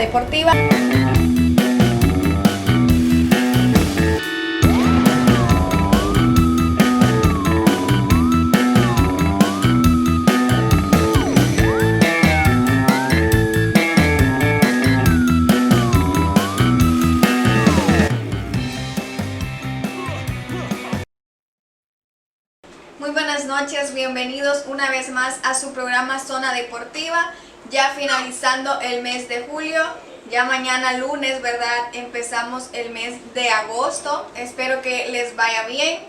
Deportiva. Muy buenas noches, bienvenidos una vez más a su programa Zona Deportiva, ya finalizando el mes de julio, ya mañana lunes, ¿verdad? Empezamos el mes de agosto, espero que les vaya bien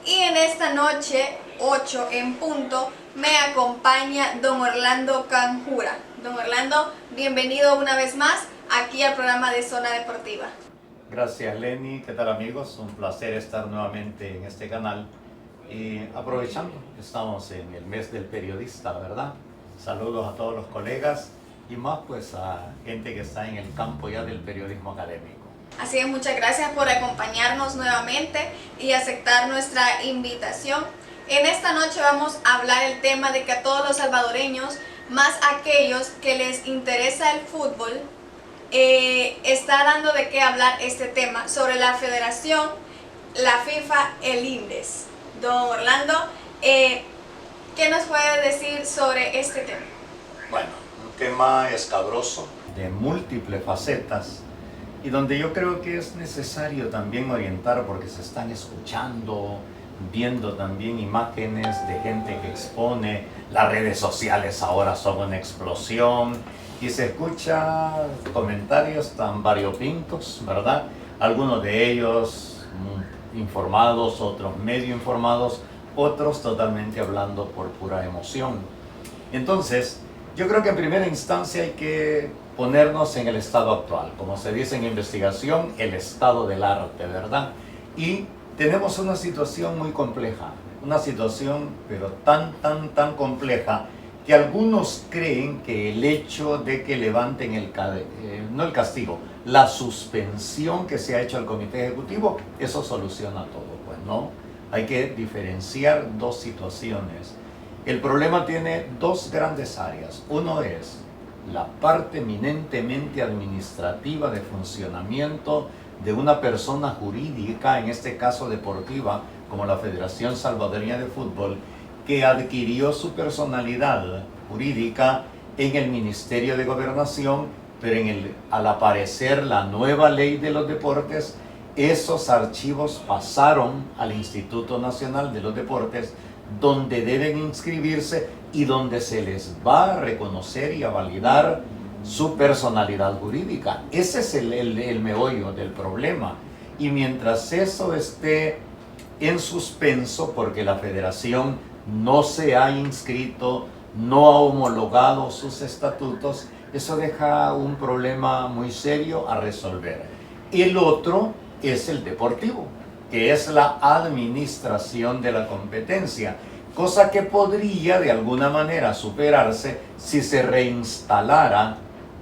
y en esta noche, 8 en punto, me acompaña don Orlando Canjura. Don Orlando, bienvenido una vez más aquí al programa de Zona Deportiva. Gracias Lenny, ¿qué tal amigos? Un placer estar nuevamente en este canal. Y aprovechando, estamos en el mes del periodista, ¿verdad? Saludos a todos los colegas y más pues a gente que está en el campo ya del periodismo académico. Así es, muchas gracias por acompañarnos nuevamente y aceptar nuestra invitación. En esta noche vamos a hablar el tema de que a todos los salvadoreños, más aquellos que les interesa el fútbol, está dando de qué hablar este tema sobre la federación, la FIFA, el INDES. Don Orlando, ¿qué nos puede decir sobre este tema? Bueno, un tema escabroso, de múltiples facetas, y donde yo creo que es necesario también orientar porque se están escuchando, viendo también imágenes de gente que expone, las redes sociales ahora son una explosión, y se escucha comentarios tan variopintos, ¿verdad? Algunos de ellos informados, otros medio informados, otros totalmente hablando por pura emoción. Entonces, yo creo que en primera instancia hay que ponernos en el estado actual, como se dice en investigación, el estado del arte, ¿verdad? Y tenemos una situación muy compleja, una situación pero tan compleja que algunos creen que el hecho de que levanten no el castigo, la suspensión que se ha hecho al comité ejecutivo, eso soluciona todo. Pues no, hay que diferenciar dos situaciones. El problema tiene dos grandes áreas. Uno es la parte eminentemente administrativa de funcionamiento de una persona jurídica, en este caso deportiva, como la Federación Salvadoreña de Fútbol, que adquirió su personalidad jurídica en el Ministerio de Gobernación, pero al aparecer la nueva ley de los deportes, esos archivos pasaron al Instituto Nacional de los Deportes, donde deben inscribirse y donde se les va a reconocer y a validar su personalidad jurídica. Ese es el meollo del problema. Y mientras eso esté en suspenso, porque la federación no se ha inscrito, no ha homologado sus estatutos, eso deja un problema muy serio a resolver. El otro es el deportivo, que es la administración de la competencia, cosa que podría de alguna manera superarse si se reinstalara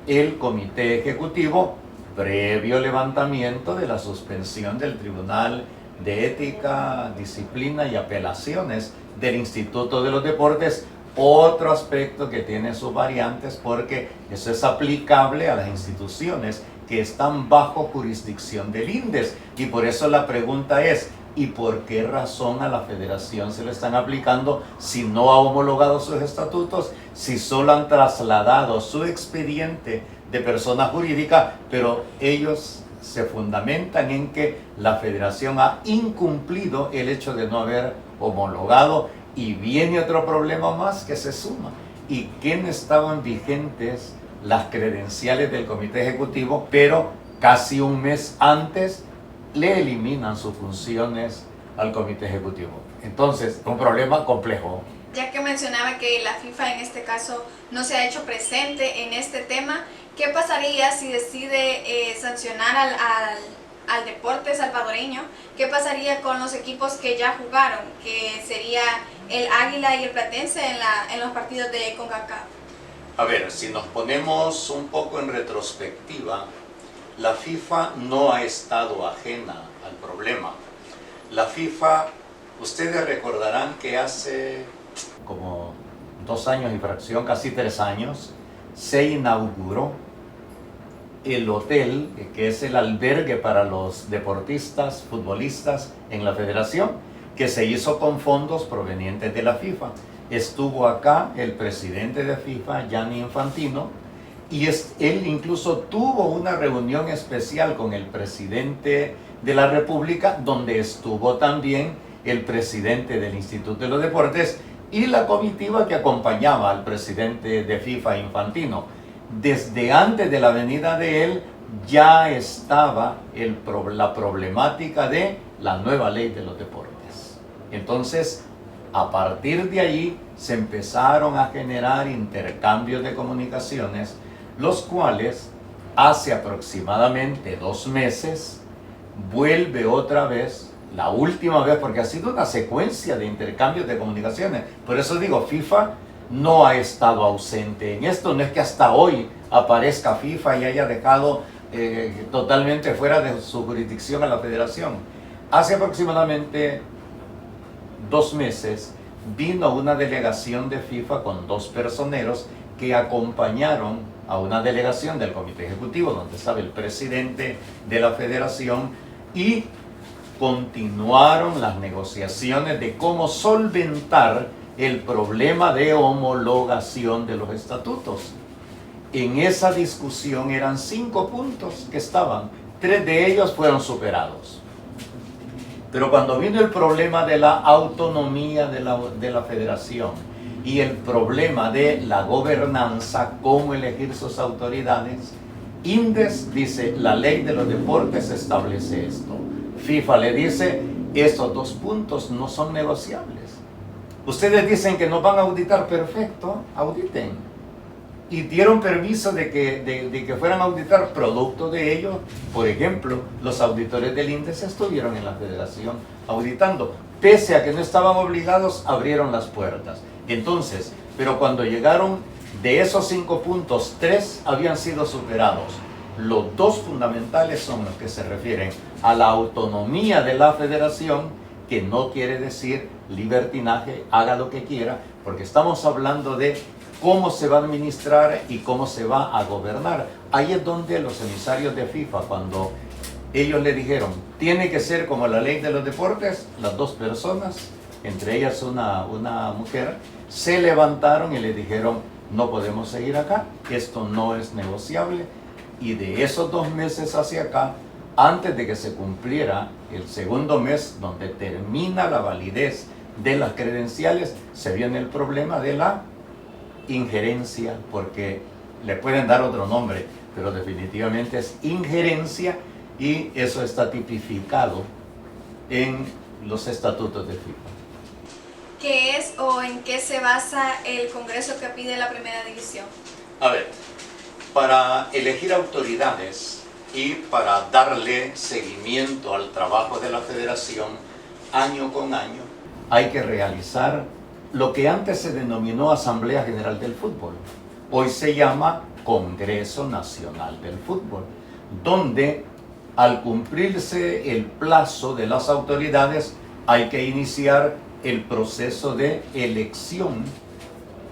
el comité ejecutivo previo levantamiento de la suspensión del Tribunal de Ética, Disciplina y Apelaciones del Instituto de los Deportes, otro aspecto que tiene sus variantes porque eso es aplicable a las instituciones que están bajo jurisdicción del INDES. Y por eso la pregunta es, ¿y por qué razón a la federación se le están aplicando si no ha homologado sus estatutos, si solo han trasladado su expediente de persona jurídica, pero ellos se fundamentan en que la federación ha incumplido el hecho de no haber homologado? Y viene otro problema más que se suma. ¿Y que no estaban vigentes las credenciales del comité ejecutivo, pero casi un mes antes le eliminan sus funciones al comité ejecutivo? Entonces, un problema complejo. Ya que mencionaba que la FIFA en este caso no se ha hecho presente en este tema, ¿qué pasaría si decide sancionar al deporte salvadoreño? ¿Qué pasaría con los equipos que ya jugaron, que sería el Águila y el Platense en los partidos de CONCACAF? A ver, si nos ponemos un poco en retrospectiva, la FIFA no ha estado ajena al problema. La FIFA, ustedes recordarán que hace como 2 años y fracción, casi 3 años, se inauguró el hotel, que es el albergue para los deportistas, futbolistas en la federación, que se hizo con fondos provenientes de la FIFA. Estuvo acá el presidente de FIFA, Gianni Infantino, y él incluso tuvo una reunión especial con el presidente de la República, donde estuvo también el presidente del Instituto de los Deportes y la comitiva que acompañaba al presidente de FIFA, Infantino. Desde antes de la venida de él ya estaba la problemática de la nueva ley de los deportes. Entonces, a partir de ahí se empezaron a generar intercambios de comunicaciones, los cuales hace aproximadamente 2 meses vuelve otra vez, la última vez, porque ha sido una secuencia de intercambios de comunicaciones. Por eso digo, FIFA no ha estado ausente en esto. No es que hasta hoy aparezca FIFA y haya dejado totalmente fuera de su jurisdicción a la federación. Hace aproximadamente 2 meses vino una delegación de FIFA con 2 personeros que acompañaron a una delegación del comité ejecutivo, donde estaba el presidente de la federación, y continuaron las negociaciones de cómo solventar el problema de homologación de los estatutos. En esa discusión eran 5 puntos que estaban, 3 de ellos fueron superados. Pero cuando vino el problema de la autonomía de la federación y el problema de la gobernanza, cómo elegir sus autoridades, INDES dice, la ley de los deportes establece esto. FIFA le dice, estos 2 puntos no son negociables. Ustedes dicen que nos van a auditar, perfecto, auditen. Y dieron permiso de que fueran a auditar. Producto de ello, por ejemplo, los auditores del INDES estuvieron en la federación auditando. Pese a que no estaban obligados, abrieron las puertas. Entonces, pero cuando llegaron de esos 5 puntos, 3 habían sido superados. Los 2 fundamentales son los que se refieren a la autonomía de la federación, que no quiere decir libertinaje, haga lo que quiera, porque estamos hablando de cómo se va a administrar y cómo se va a gobernar. Ahí es donde los emisarios de FIFA, cuando ellos le dijeron, tiene que ser como la ley de los deportes, las 2 personas, entre ellas una mujer, se levantaron y le dijeron, no podemos seguir acá, esto no es negociable. Y de esos 2 meses hacia acá, antes de que se cumpliera el segundo mes, donde termina la validez de las credenciales, se viene el problema de la injerencia, porque le pueden dar otro nombre, pero definitivamente es injerencia, y eso está tipificado en los estatutos de FIFA. ¿Qué es o en qué se basa el Congreso que pide la primera división? A ver, para elegir autoridades y para darle seguimiento al trabajo de la federación año con año, hay que realizar lo que antes se denominó Asamblea General del Fútbol. Hoy se llama Congreso Nacional del Fútbol, donde al cumplirse el plazo de las autoridades hay que iniciar el proceso de elección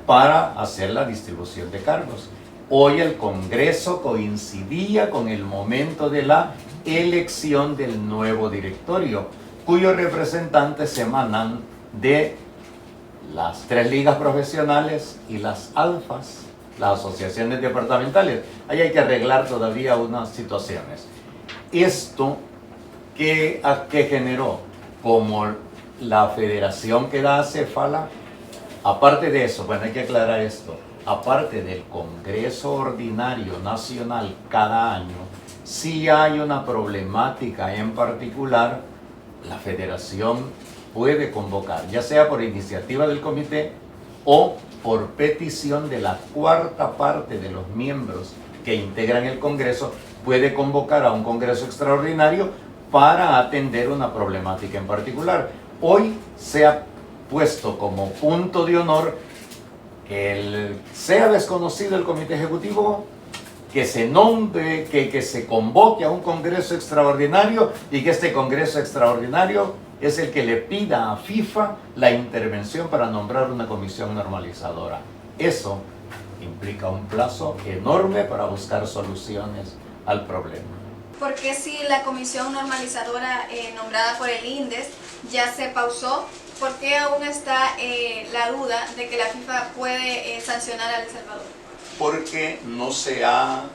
para hacer la distribución de cargos. Hoy el Congreso coincidía con el momento de la elección del nuevo directorio, cuyos representantes se emanan de las 3 ligas profesionales y las ALFAs, las asociaciones departamentales. Ahí hay que arreglar todavía unas situaciones. Esto que generó, como la federación que da Cefala, aparte de eso, bueno, hay que aclarar esto, aparte del Congreso Ordinario Nacional cada año, si hay una problemática en particular, la federación puede convocar, ya sea por iniciativa del comité o por petición de la 4ª parte de los miembros que integran el Congreso, puede convocar a un Congreso extraordinario para atender una problemática en particular. Hoy se ha puesto como punto de honor que sea desconocido el comité ejecutivo, que se nombre, que se convoque a un Congreso extraordinario, y que este Congreso extraordinario es el que le pida a FIFA la intervención para nombrar una comisión normalizadora. Eso implica un plazo enorme para buscar soluciones al problema. Porque si la comisión normalizadora nombrada por el INDES ya se pausó, ¿por qué aún está la duda de que la FIFA puede sancionar a El Salvador? Porque no se ha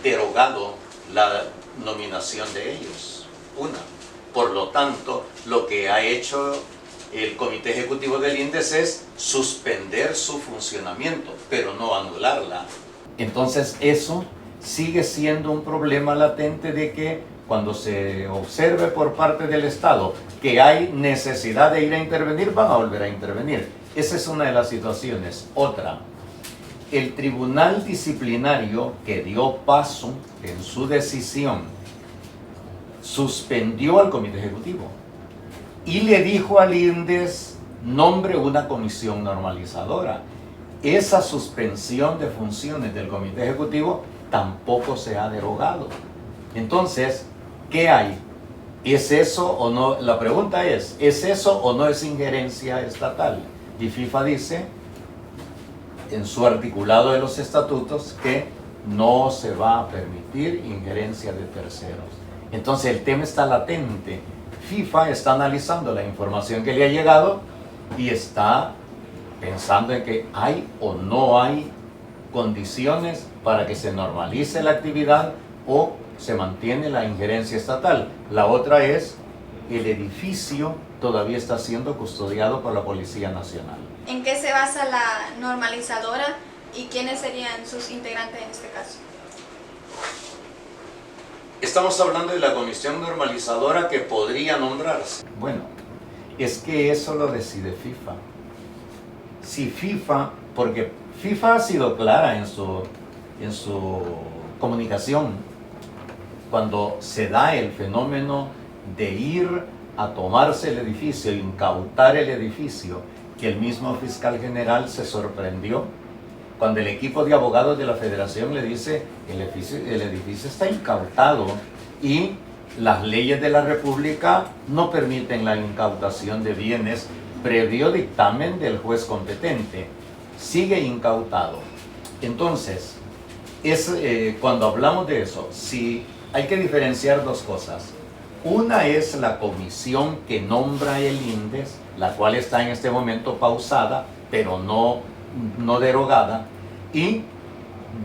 derogado la nominación de ellos, una. Por lo tanto, lo que ha hecho el Comité Ejecutivo del INDES es suspender su funcionamiento, pero no anularla. Entonces eso sigue siendo un problema latente de que cuando se observe por parte del Estado que hay necesidad de ir a intervenir, van a volver a intervenir. Esa es una de las situaciones. Otra, el Tribunal Disciplinario que dio paso en su decisión suspendió al Comité Ejecutivo y le dijo al INDES: nombre una comisión normalizadora. Esa suspensión de funciones del Comité Ejecutivo tampoco se ha derogado. Entonces, ¿qué hay? ¿Es eso o no? La pregunta ¿es eso o no es injerencia estatal? Y FIFA dice en su articulado de los estatutos que no se va a permitir injerencia de terceros. Entonces el tema está latente. FIFA está analizando la información que le ha llegado y está pensando en que hay o no hay condiciones para que se normalice la actividad o se mantiene la injerencia estatal. La otra es, el edificio todavía está siendo custodiado por la Policía Nacional. ¿En qué se basa la normalizadora y quiénes serían sus integrantes en este caso? Estamos hablando de la comisión normalizadora que podría nombrarse. Bueno, es que eso lo decide FIFA. Si FIFA, porque FIFA ha sido clara en su comunicación cuando se da el fenómeno de ir a tomarse el edificio, incautar el edificio, que el mismo fiscal general se sorprendió cuando el equipo de abogados de la Federación le dice: el edificio está incautado y las leyes de la República no permiten la incautación de bienes previo dictamen del juez competente. Sigue incautado. Entonces, cuando hablamos de eso, sí hay que diferenciar dos cosas. Una es la comisión que nombra el INDES, la cual está en este momento pausada, pero no derogada. ¿Y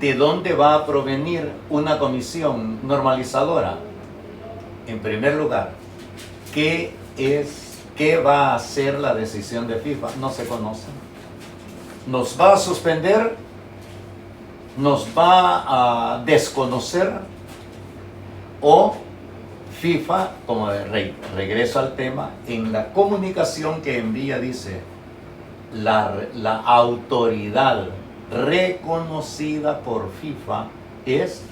de dónde va a provenir una comisión normalizadora? En primer lugar, ¿qué va a hacer la decisión de FIFA? No se conoce. ¿Nos va a suspender? ¿Nos va a desconocer? ¿O FIFA, como regreso al tema, en la comunicación que envía dice: la autoridad reconocida por FIFA es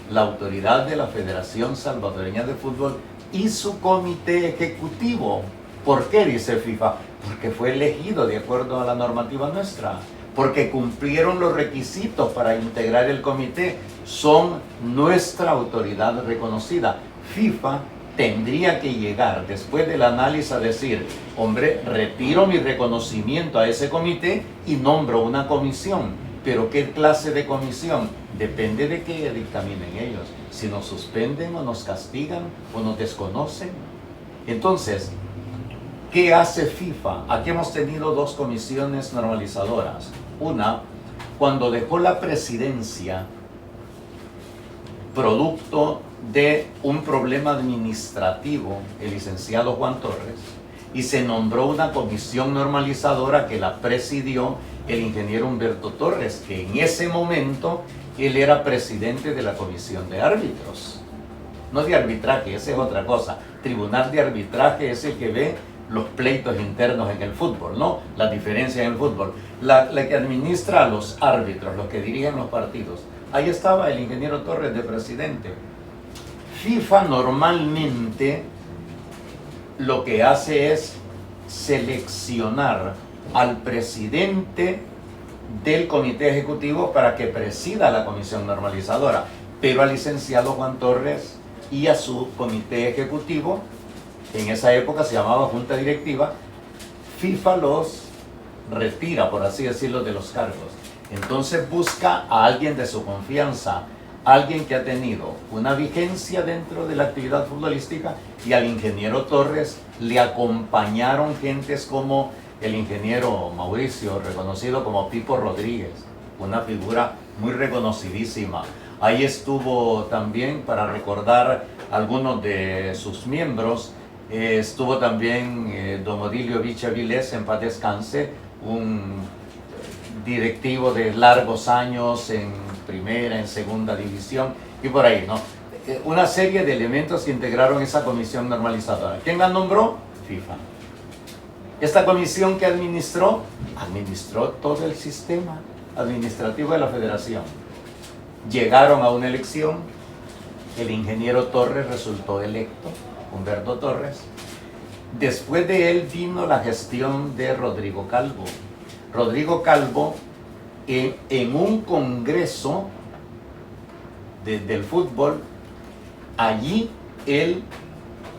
la autoridad de la Federación Salvadoreña de Fútbol y su comité ejecutivo? ¿Por qué dice FIFA? Porque fue elegido de acuerdo a la normativa nuestra, porque cumplieron los requisitos para integrar el comité, son nuestra autoridad reconocida. FIFA tendría que llegar después del análisis a decir: hombre, retiro mi reconocimiento a ese comité y nombro una comisión. Pero ¿qué clase de comisión? Depende de qué dictaminen ellos. Si nos suspenden o nos castigan o nos desconocen. Entonces, ¿qué hace FIFA? Aquí hemos tenido dos comisiones normalizadoras. Una, cuando dejó la presidencia, producto de un problema administrativo, el licenciado Juan Torres, y se nombró una comisión normalizadora que la presidió el ingeniero Humberto Torres, que en ese momento él era presidente de la comisión de árbitros. No de arbitraje, esa es otra cosa. Tribunal de arbitraje es el que ve los pleitos internos en el fútbol, ¿no? Las diferencias en el fútbol. La que administra a los árbitros, los que dirigen los partidos. Ahí estaba el ingeniero Torres de presidente. FIFA normalmente lo que hace es seleccionar al presidente del comité ejecutivo para que presida la comisión normalizadora, pero al licenciado Juan Torres y a su comité ejecutivo, que en esa época se llamaba Junta Directiva, FIFA los retira, por así decirlo, de los cargos. Entonces busca a alguien de su confianza, alguien que ha tenido una vigencia dentro de la actividad futbolística, y al ingeniero Torres le acompañaron gentes como el ingeniero Mauricio, reconocido como Pipo Rodríguez, una figura muy reconocidísima. Ahí estuvo también, para recordar algunos de sus miembros, estuvo también don Odilio Vicha Vilés, en paz descanse, un directivo de largos años en primera, en segunda división y por ahí, ¿no? Una serie de elementos que integraron esa comisión normalizadora. ¿Quién la nombró? FIFA. Esta comisión que administró todo el sistema administrativo de la federación. Llegaron a una elección, el ingeniero Torres resultó electo, Humberto Torres. Después de él vino la gestión de Rodrigo Calvo. Rodrigo Calvo, en un congreso del fútbol, allí él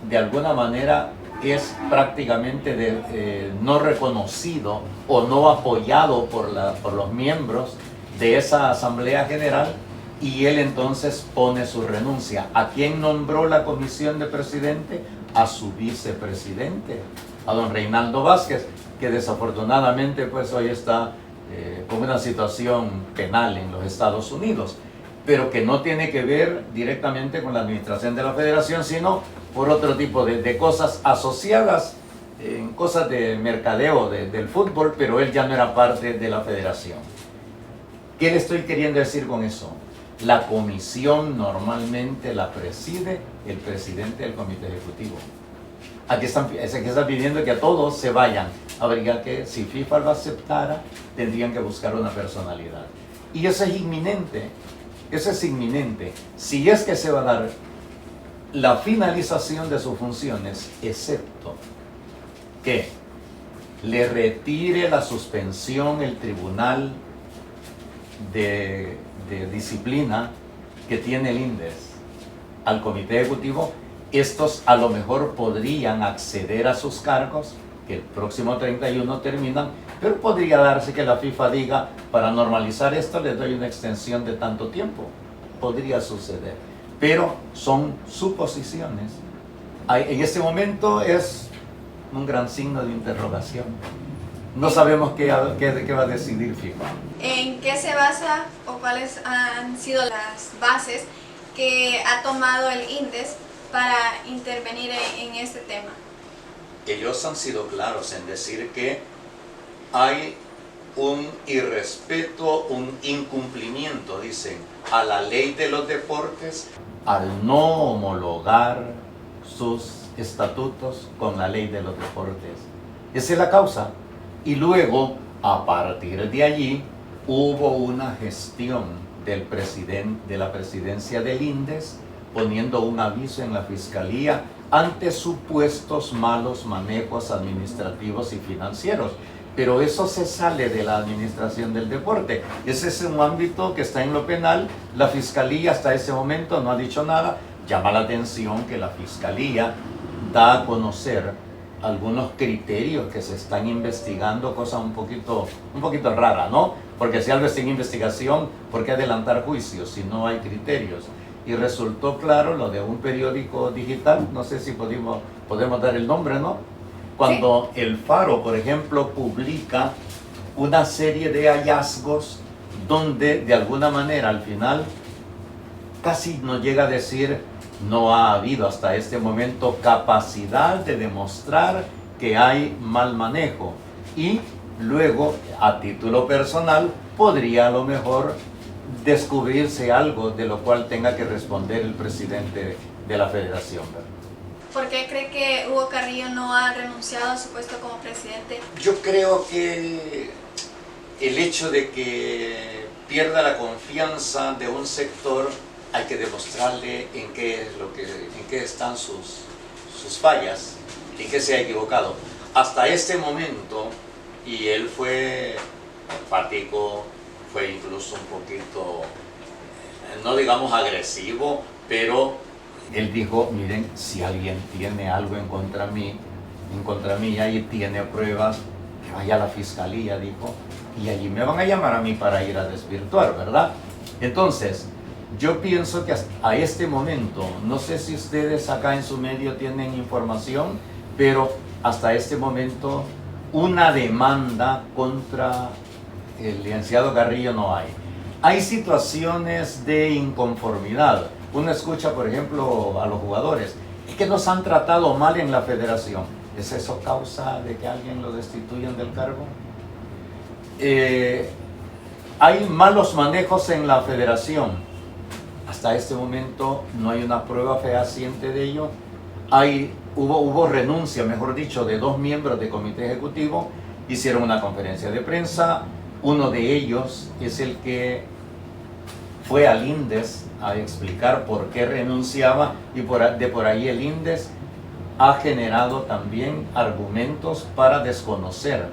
de alguna manera es prácticamente no reconocido o no apoyado por los miembros de esa asamblea general, y él entonces pone su renuncia. ¿A quién nombró la comisión de presidente? A su vicepresidente, a don Reinaldo Vázquez, que desafortunadamente pues hoy está con una situación penal en los Estados Unidos, pero que no tiene que ver directamente con la administración de la federación, sino por otro tipo de cosas asociadas en cosas de mercadeo del fútbol, pero él ya no era parte de la federación. ¿Qué le estoy queriendo decir con eso? La comisión normalmente la preside el presidente del comité ejecutivo. Aquí están pidiendo que a todos se vayan. Habría que, si FIFA lo aceptara, tendrían que buscar una personalidad. Y eso es inminente. Eso es inminente. Si es que se va a dar la finalización de sus funciones, excepto que le retire la suspensión el tribunal de disciplina que tiene el INDES al comité ejecutivo, estos a lo mejor podrían acceder a sus cargos, que el próximo 31 terminan, pero podría darse que la FIFA diga, para normalizar esto les doy una extensión de tanto tiempo. Podría suceder, pero son suposiciones. En este momento es un gran signo de interrogación. No sabemos qué va a decidir FIFA. ¿En qué se basa o cuáles han sido las bases que ha tomado el INDES para intervenir en este tema? Ellos han sido claros en decir que hay un irrespeto, un incumplimiento, dicen, a la ley de los deportes al no homologar sus estatutos con la ley de los deportes. Esa es la causa. Y luego, a partir de allí, hubo una gestión de la presidencia del INDES, poniendo un aviso en la fiscalía ante supuestos malos manejos administrativos y financieros. Pero eso se sale de la administración del deporte. Ese es un ámbito que está en lo penal. La fiscalía hasta ese momento no ha dicho nada. Llama la atención que la fiscalía da a conocer algunos criterios que se están investigando, cosa un poquito rara, ¿no? Porque si algo está en investigación, ¿por qué adelantar juicios si no hay criterios? Y resultó claro lo de un periódico digital, no sé si podemos dar el nombre, ¿no? Cuando sí. El Faro, por ejemplo, publica una serie de hallazgos donde de alguna manera al final casi nos llega a decir: no ha habido hasta este momento capacidad de demostrar que hay mal manejo, y luego a título personal podría a lo mejor descubrirse algo de lo cual tenga que responder el presidente de la federación, ¿verdad? ¿Por qué cree que Hugo Carrillo no ha renunciado a su puesto como presidente? Yo creo que el hecho de que pierda la confianza de un sector, hay que demostrarle en qué están sus fallas, en qué se ha equivocado. Hasta este momento, y él fue enfático, fue incluso un poquito, no digamos agresivo, pero él dijo: miren, si alguien tiene algo en contra mía y tiene pruebas, que vaya a la fiscalía, dijo, y allí me van a llamar a mí para ir a desvirtuar, ¿verdad? Entonces, Yo pienso que a este momento, no sé si ustedes acá en su medio tienen información, pero hasta este momento una demanda contra el licenciado Carrillo no hay. Hay situaciones de inconformidad. Uno escucha, por ejemplo, a los jugadores, es que nos han tratado mal en la federación. ¿Es eso causa de que alguien lo destituyan del cargo? Hay malos manejos en la federación. Hasta este momento no hay una prueba fehaciente de ello. Hubo renuncia, mejor dicho, de 2 miembros del comité ejecutivo. Hicieron una conferencia de prensa. Uno de ellos es el que fue al INDES a explicar por qué renunciaba, y por ahí el INDES ha generado también argumentos para desconocer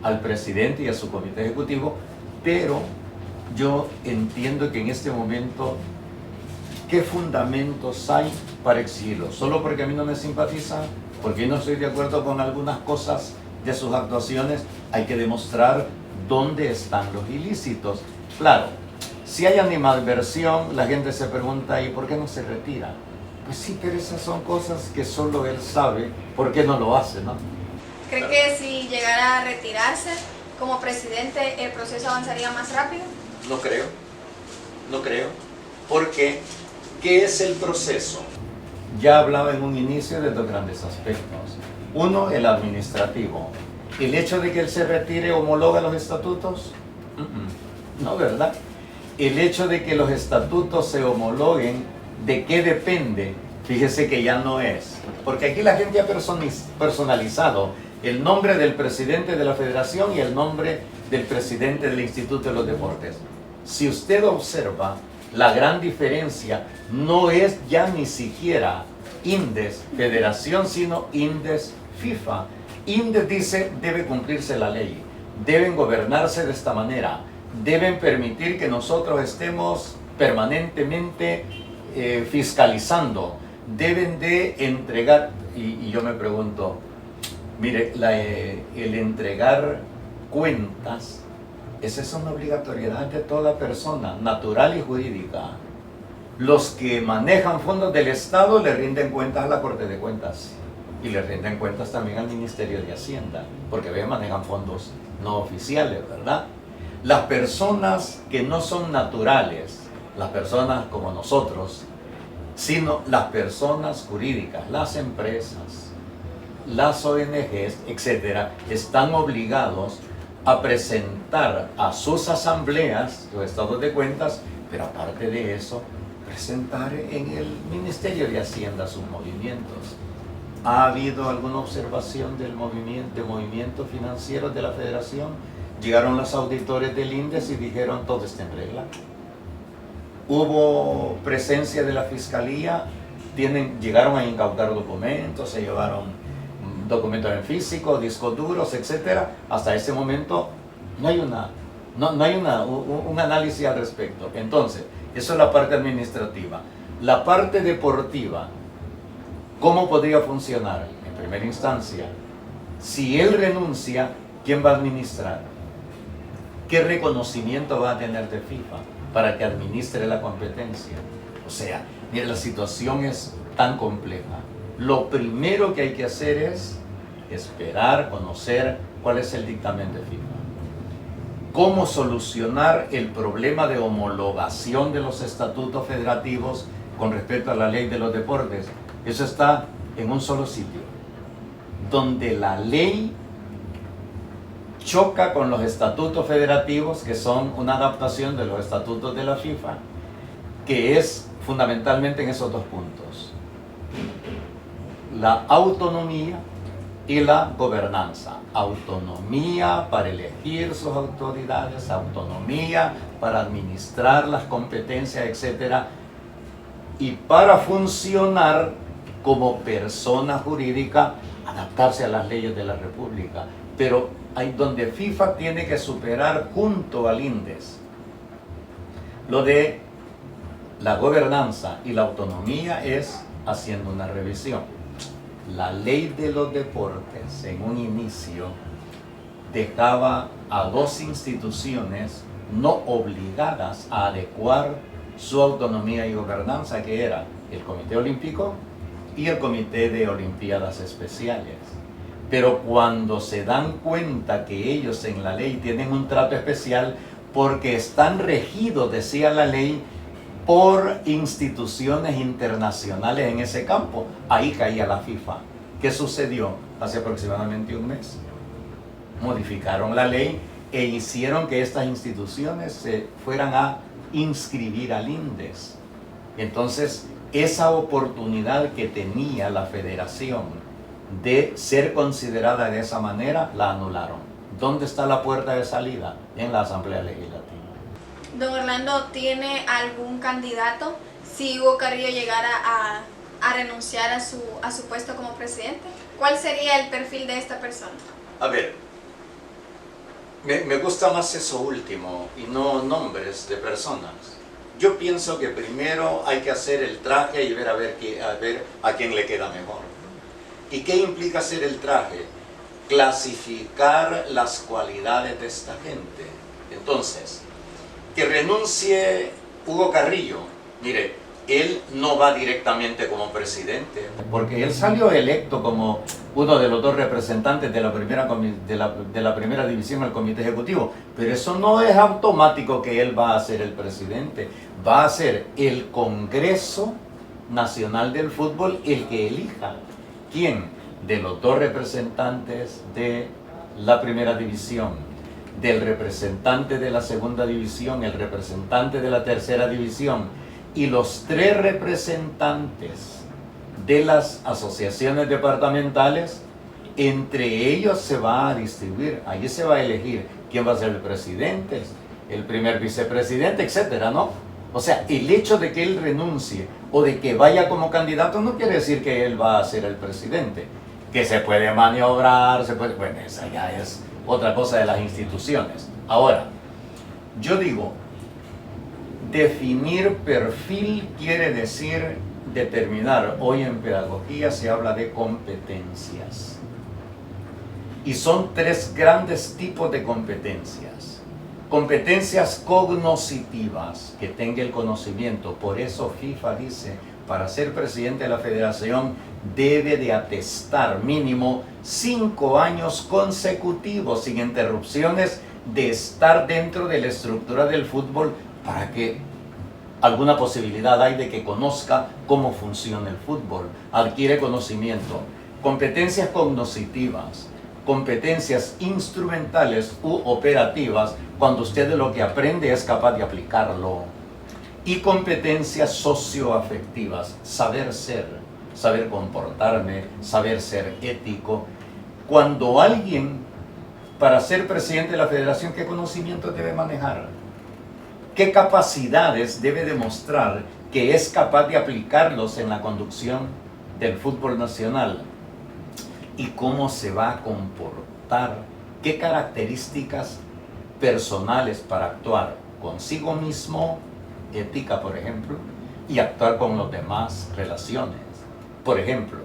al presidente y a su comité ejecutivo, pero yo entiendo que en este momento, ¿qué fundamentos hay para exigirlo? Solo porque a mí no me simpatiza, porque no estoy de acuerdo con algunas cosas de sus actuaciones, hay que demostrar dónde están los ilícitos. Claro, si hay animadversión, la gente se pregunta, ¿y por qué no se retira? Pues sí, pero esas son cosas que solo él sabe por qué no lo hace, ¿no? ¿Cree que si llegara a retirarse como presidente, el proceso avanzaría más rápido? No creo, no creo, porque ¿qué es el proceso? Ya hablaba en un inicio de 2 grandes aspectos. Uno, el administrativo. ¿El hecho de que él se retire homologa los estatutos? No, ¿verdad? El hecho de que los estatutos se homologuen, ¿de qué depende? Fíjese que ya no es. Porque aquí la gente ha personalizado el nombre del presidente de la federación y el nombre del presidente del Instituto de los Deportes. Si usted observa, la gran diferencia no es ya ni siquiera INDES Federación, sino INDES FIFA. INDES dice, debe cumplirse la ley, deben gobernarse de esta manera, deben permitir que nosotros estemos permanentemente fiscalizando, deben de entregar, y yo me pregunto, mire, el entregar cuentas, esa es una obligatoriedad de toda persona, natural y jurídica. Los que manejan fondos del Estado le rinden cuentas a la Corte de Cuentas y le rinden cuentas también al Ministerio de Hacienda, porque manejan fondos no oficiales, ¿verdad? Las personas que no son naturales, las personas como nosotros, sino las personas jurídicas, las empresas, las ONGs, etcétera, están obligados a presentar a sus asambleas los estados de cuentas, pero aparte de eso, presentar en el Ministerio de Hacienda sus movimientos. ¿Ha habido alguna observación del movimiento financiero de la Federación? Llegaron los auditores del INDES y dijeron todo está en regla. Hubo presencia de la Fiscalía, llegaron a incautar documentos, se llevaron documentos en físico, discos duros, etcétera. Hasta ese momento no hay un análisis al respecto. Entonces, eso es la parte administrativa. La parte deportiva, ¿cómo podría funcionar? En primera instancia, si él renuncia, ¿quién va a administrar? ¿Qué reconocimiento va a tener de FIFA para que administre la competencia? O sea, mire, la situación es tan compleja. Lo primero que hay que hacer es esperar, conocer cuál es el dictamen de FIFA. Cómo solucionar el problema de homologación de los estatutos federativos con respecto a la ley de los deportes. Eso está en un solo sitio, donde la ley choca con los estatutos federativos, que son una adaptación de los estatutos de la FIFA, que es fundamentalmente en esos 2 puntos: la autonomía y la gobernanza. Autonomía para elegir sus autoridades, autonomía para administrar las competencias, etc. Y para funcionar como persona jurídica, adaptarse a las leyes de la República. Pero hay donde FIFA tiene que superar junto al INDES lo de la gobernanza y la autonomía, es haciendo una revisión. La ley de los deportes en un inicio dejaba a 2 instituciones no obligadas a adecuar su autonomía y gobernanza, que era el Comité Olímpico y el Comité de Olimpiadas Especiales. Pero cuando se dan cuenta que ellos en la ley tienen un trato especial porque están regidos, decía la ley, por instituciones internacionales en ese campo, ahí caía la FIFA. ¿Qué sucedió? Hace aproximadamente un mes. Modificaron la ley e hicieron que estas instituciones se fueran a inscribir al INDES. Entonces, esa oportunidad que tenía la federación de ser considerada de esa manera, la anularon. ¿Dónde está la puerta de salida? En la Asamblea Legislativa. Don Orlando, ¿tiene algún candidato si Hugo Carrillo llegara a renunciar a su puesto como presidente? ¿Cuál sería el perfil de esta persona? A ver, me gusta más eso último y no nombres de personas. Yo pienso que primero hay que hacer el traje y ver a quién le queda mejor. ¿Y qué implica hacer el traje? Clasificar las cualidades de esta gente. Entonces, que renuncie Hugo Carrillo, mire, él no va directamente como presidente, porque él salió electo como uno de los dos representantes de la primera división del comité ejecutivo, pero eso no es automático que él va a ser el presidente, va a ser el Congreso Nacional del Fútbol el que elija quién de los dos representantes de la primera división, del representante de la segunda división, el representante de la tercera división y los tres representantes de las asociaciones departamentales, entre ellos se va a distribuir, allí se va a elegir quién va a ser el presidente, el primer vicepresidente, etcétera, ¿no? O sea, el hecho de que él renuncie o de que vaya como candidato no quiere decir que él va a ser el presidente, que se puede maniobrar, bueno, esa ya es otra cosa de las instituciones. Ahora, yo digo, definir perfil quiere decir determinar. Hoy en pedagogía se habla de competencias. Y son tres grandes tipos de competencias. Competencias cognoscitivas, que tenga el conocimiento. Por eso FIFA dice, para ser presidente de la federación debe de atestar mínimo 5 años consecutivos sin interrupciones de estar dentro de la estructura del fútbol para que alguna posibilidad hay de que conozca cómo funciona el fútbol, adquiere conocimiento. Competencias cognoscitivas, competencias instrumentales u operativas, cuando usted de lo que aprende es capaz de aplicarlo. Y competencias socioafectivas, saber ser, saber comportarme, saber ser ético. Cuando alguien, para ser presidente de la federación, ¿qué conocimientos debe manejar? ¿Qué capacidades debe demostrar que es capaz de aplicarlos en la conducción del fútbol nacional? ¿Y cómo se va a comportar? ¿Qué características personales para actuar consigo mismo, ética por ejemplo, y actuar con los demás, relaciones, por ejemplo?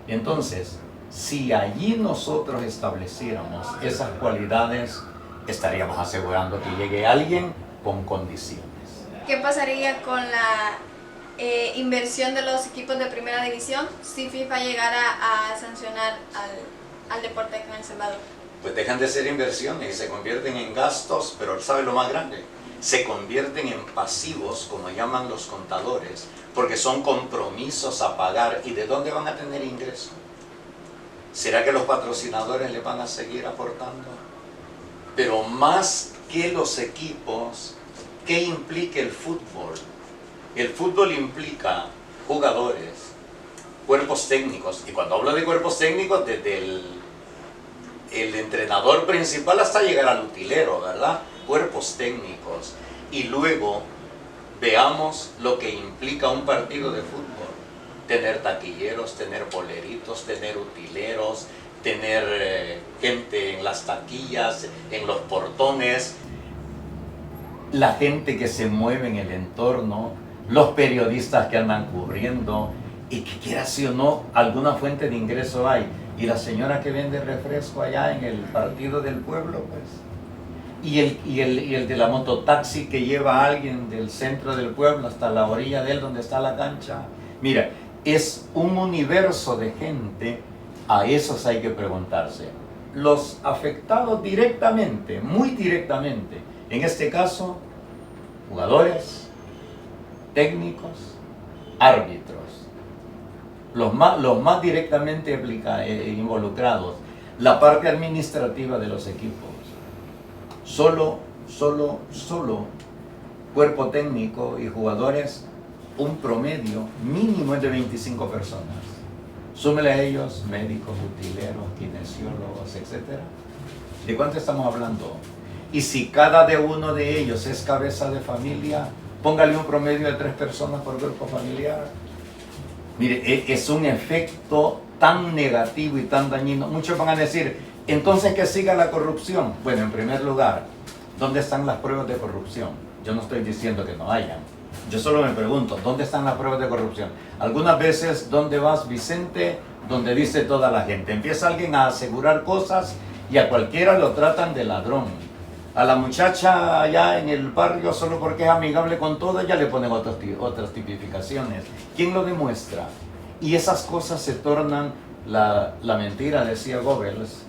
Entonces, si allí nosotros estableciéramos esas cualidades, estaríamos asegurando que llegue alguien con condiciones. ¿Qué pasaría con la inversión de los equipos de primera división si FIFA llegara a sancionar al deporte aquí en El Salvador? Pues dejan de ser inversiones y se convierten en gastos, pero ¿sabe lo más grande? Se convierten en pasivos, como llaman los contadores, porque son compromisos a pagar. ¿Y de dónde van a tener ingreso? ¿Será que los patrocinadores le van a seguir aportando? Pero más que los equipos, ¿qué implica el fútbol? El fútbol implica jugadores, cuerpos técnicos, y cuando hablo de cuerpos técnicos, desde el entrenador principal hasta llegar al utilero, ¿verdad? Cuerpos técnicos. Y luego veamos lo que implica un partido de fútbol. Tener taquilleros, tener boleritos, tener utileros, tener gente en las taquillas, en los portones, la gente que se mueve en el entorno, los periodistas que andan cubriendo, y que quiera sí o no, alguna fuente de ingreso hay. Y la señora que vende refresco allá en el partido del pueblo, pues, y el de la mototaxi que lleva a alguien del centro del pueblo hasta la orilla de él donde está la cancha. Mira, es un universo de gente, a esos hay que preguntarse. Los afectados directamente, muy directamente, en este caso, jugadores, técnicos, árbitros, los más directamente involucrados, la parte administrativa de los equipos. Solo cuerpo técnico y jugadores, un promedio mínimo es de 25 personas. Súmele a ellos médicos, utileros, kinesiólogos, etc. ¿De cuánto estamos hablando? Y si cada uno de ellos es cabeza de familia, póngale un promedio de 3 personas por grupo familiar. Mire, es un efecto tan negativo y tan dañino. Muchos van a decir, entonces que siga la corrupción. Bueno, en primer lugar, ¿dónde están las pruebas de corrupción? Yo no estoy diciendo que no hayan. Yo solo me pregunto, ¿dónde están las pruebas de corrupción? Algunas veces, ¿dónde vas, Vicente? Donde dice toda la gente. Empieza alguien a asegurar cosas y a cualquiera lo tratan de ladrón. A la muchacha allá en el barrio, solo porque es amigable con todo, ya le ponen otras tipificaciones. ¿Quién lo demuestra? Y esas cosas se tornan la mentira, decía Goebbels,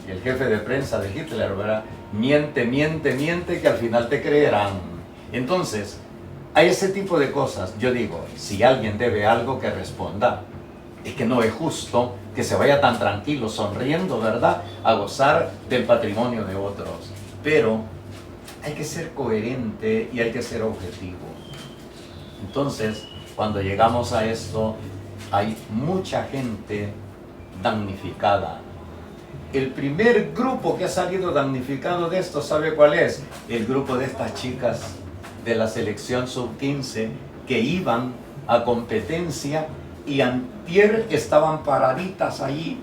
el jefe de prensa de Hitler, ¿verdad? Miente, miente, miente, que al final te creerán. Entonces, a ese tipo de cosas, yo digo, si alguien debe algo, que responda. Es que no es justo que se vaya tan tranquilo, sonriendo, ¿verdad?, a gozar del patrimonio de otros. Pero hay que ser coherente y hay que ser objetivo. Entonces, cuando llegamos a esto, hay mucha gente damnificada. El primer grupo que ha salido damnificado de esto, ¿sabe cuál es? El grupo de estas chicas de la selección sub-15 que iban a competencia y antier estaban paraditas ahí,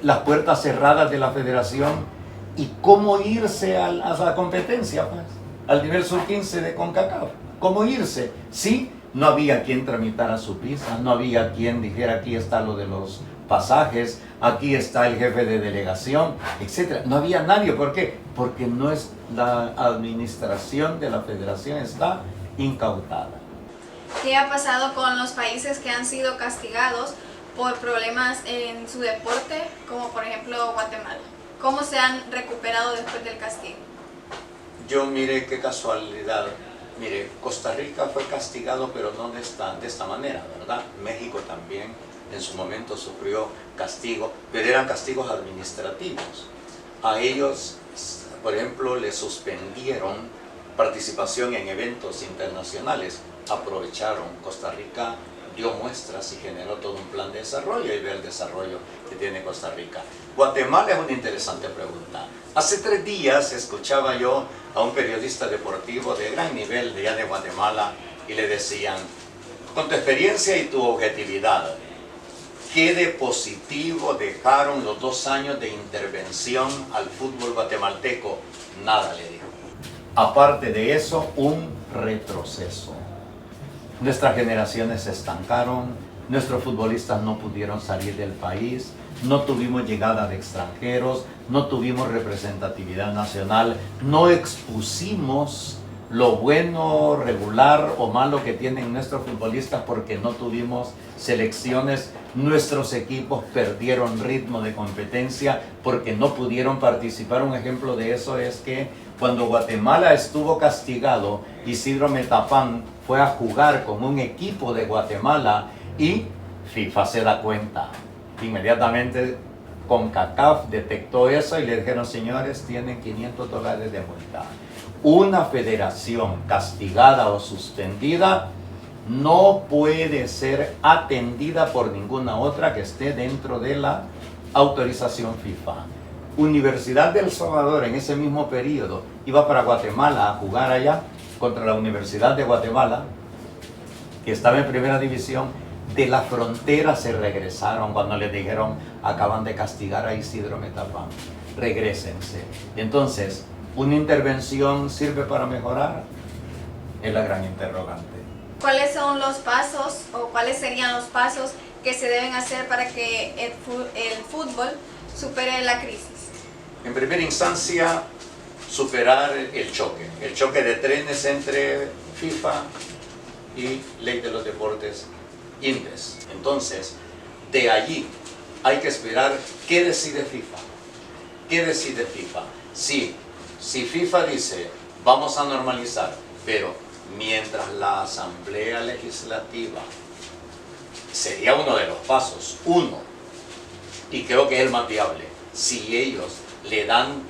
las puertas cerradas de la federación. ¿Y cómo irse a la competencia, pues? Al nivel sub-15 de CONCACAF. ¿Cómo irse? Sí, no había quien tramitara su visa, no había quien dijera aquí está lo de los pasajes, aquí está el jefe de delegación, etc. No había nadie. ¿Por qué? Porque no es la administración de la federación, está incautada. ¿Qué ha pasado con los países que han sido castigados por problemas en su deporte, como por ejemplo Guatemala? ¿Cómo se han recuperado después del castigo? Yo mire qué casualidad. Mire, Costa Rica fue castigado, pero no de esta manera, ¿verdad? México también en su momento sufrió castigo, pero eran castigos administrativos. A ellos, por ejemplo, les suspendieron participación en eventos internacionales. Aprovecharon. Costa Rica dio muestras y generó todo un plan de desarrollo, y ve el desarrollo que tiene Costa Rica. Guatemala es una interesante pregunta. Hace 3 días escuchaba yo a un periodista deportivo de gran nivel de allá de Guatemala y le decían, con tu experiencia y tu objetividad, ¿qué de positivo dejaron los 2 años de intervención al fútbol guatemalteco? Nada, le dijo. Aparte de eso, un retroceso. Nuestras generaciones se estancaron, nuestros futbolistas no pudieron salir del país, no tuvimos llegada de extranjeros, no tuvimos representatividad nacional, no expusimos lo bueno, regular o malo que tienen nuestros futbolistas porque no tuvimos selecciones. Nuestros equipos perdieron ritmo de competencia porque no pudieron participar. Un ejemplo de eso es que cuando Guatemala estuvo castigado, Isidro Metapán fue a jugar con un equipo de Guatemala y FIFA se da cuenta. Inmediatamente CONCACAF detectó eso y le dijeron, señores, tienen $500 de multa. Una federación castigada o suspendida no puede ser atendida por ninguna otra que esté dentro de la autorización FIFA. Universidad del Salvador en ese mismo periodo iba para Guatemala a jugar allá contra la Universidad de Guatemala, que estaba en primera división. De la frontera se regresaron cuando les dijeron, acaban de castigar a Isidro Metapán, regrésense. Entonces, ¿una intervención sirve para mejorar? Es la gran interrogante. ¿Cuáles son los pasos o cuáles serían los pasos que se deben hacer para que el fútbol supere la crisis? En primera instancia, superar el choque de trenes entre FIFA y Ley de los Deportes INDES. Entonces, de allí hay que esperar qué decide FIFA. ¿Qué decide FIFA? Si FIFA dice, vamos a normalizar, pero mientras la Asamblea Legislativa sería uno de los pasos, y creo que es el más viable, si ellos le dan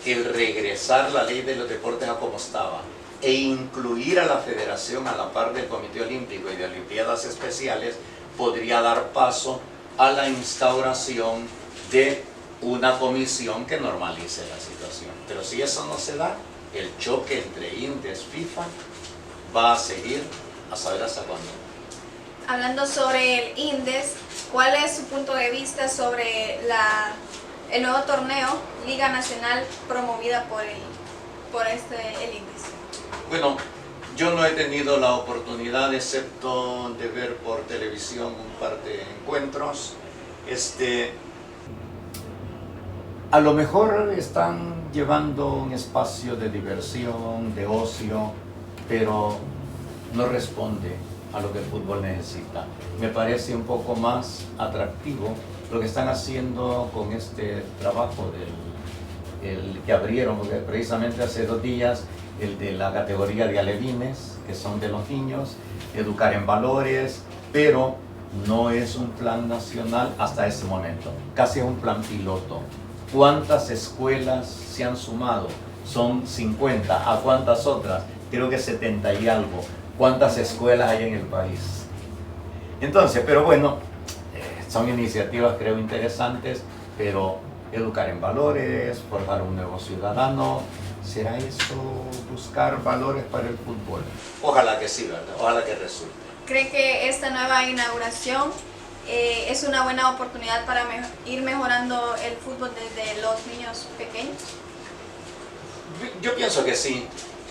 el regresar la ley de los deportes a como estaba e incluir a la federación a la par del Comité Olímpico y de Olimpiadas Especiales, podría dar paso a la instauración de una comisión que normalice la situación. Pero si eso no se da, el choque entre INDES y FIFA va a seguir a saber hasta cuándo. Hablando sobre el INDES, ¿cuál es su punto de vista sobre el nuevo torneo Liga Nacional promovida por el INDES? Bueno, yo no he tenido la oportunidad, excepto de ver por televisión un par de encuentros. A lo mejor están llevando un espacio de diversión, de ocio, pero no responde a lo que el fútbol necesita. Me parece un poco más atractivo lo que están haciendo con este trabajo el que abrieron precisamente hace 2 días, el de la categoría de alevines, que son de los niños, educar en valores, pero no es un plan nacional hasta ese momento, casi es un plan piloto. ¿Cuántas escuelas se han sumado? Son 50. ¿A cuántas otras? Creo que 70 y algo. ¿Cuántas escuelas hay en el país? Entonces, pero bueno, son iniciativas creo interesantes, pero educar en valores, formar un nuevo ciudadano, ¿será eso buscar valores para el fútbol? Ojalá que sí, ¿verdad? Ojalá que resulte. ¿Cree que esta nueva inauguración es una buena oportunidad para ir mejorando el fútbol desde los niños pequeños? Yo pienso que sí,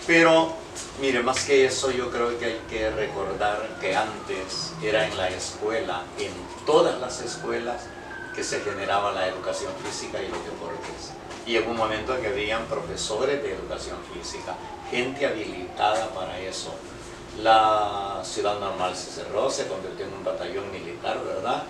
pero mire, más que eso yo creo que hay que recordar que antes era en la escuela, en todas las escuelas, que se generaba la educación física y los deportes. Y en un momento en que habían profesores de educación física, gente habilitada para eso. La ciudad normal se cerró, se convirtió en un batallón militar, ¿verdad?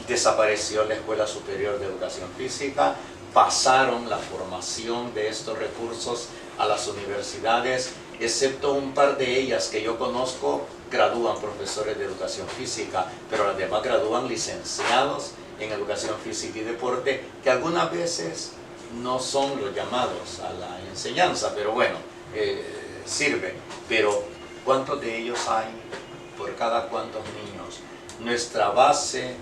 Desapareció la Escuela Superior de Educación Física, pasaron la formación de estos recursos a las universidades, excepto un par de ellas que yo conozco, gradúan profesores de educación física, pero las demás gradúan licenciados en educación física y deporte, que algunas veces no son los llamados a la enseñanza, pero bueno, sirve. Pero ¿cuántos de ellos hay por cada cuántos niños? Nuestra base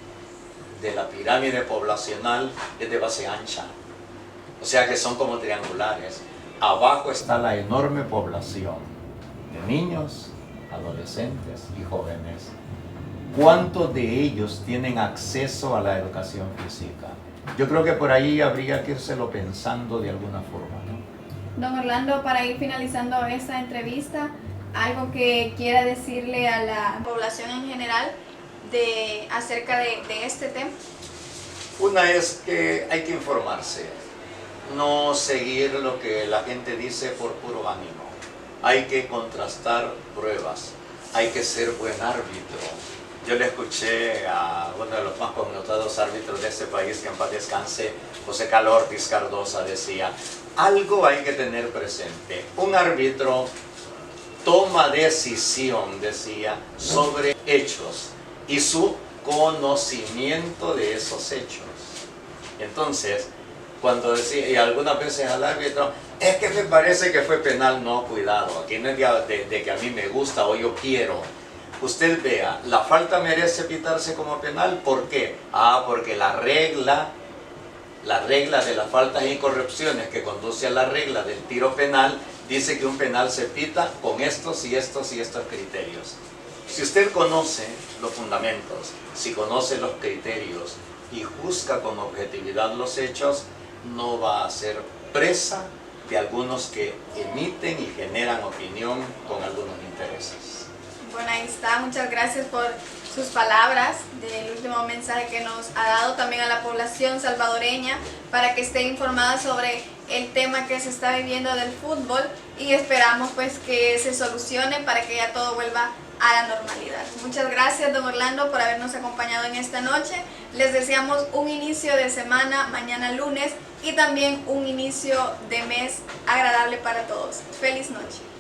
de la pirámide poblacional es de base ancha, o sea que son como triangulares. Abajo está la enorme población de niños, adolescentes y jóvenes. ¿Cuántos de ellos tienen acceso a la educación física? Yo creo que por ahí habría que irselo pensando de alguna forma, ¿no? Don Orlando, para ir finalizando esta entrevista, algo que quiera decirle a la población en general acerca de este tema. Una es que hay que informarse, no seguir lo que la gente dice por puro ánimo. Hay que contrastar pruebas, hay que ser buen árbitro. Yo le escuché a uno de los más connotados árbitros de este país, que en paz descanse, José Carlos Ortiz Cardosa, decía, algo hay que tener presente. Un árbitro toma decisión, decía, sobre hechos y su conocimiento de esos hechos. Entonces, cuando decía, y algunas veces al árbitro, es que me parece que fue penal, no, cuidado, aquí no es de que a mí me gusta o yo quiero. Usted vea, la falta merece pitarse como penal, ¿por qué? Porque la regla de las faltas y corrupciones que conduce a la regla del tiro penal dice que un penal se pita con estos y estos y estos criterios. Si usted conoce los fundamentos, si conoce los criterios y juzga con objetividad los hechos, no va a ser presa de algunos que emiten y generan opinión con algunos intereses. Bueno, ahí está. Muchas gracias por sus palabras del último mensaje que nos ha dado también a la población salvadoreña para que esté informada sobre el tema que se está viviendo del fútbol y esperamos pues que se solucione para que ya todo vuelva a la normalidad. Muchas gracias, don Orlando, por habernos acompañado en esta noche. Les deseamos un inicio de semana mañana lunes y también un inicio de mes agradable para todos. Feliz noche.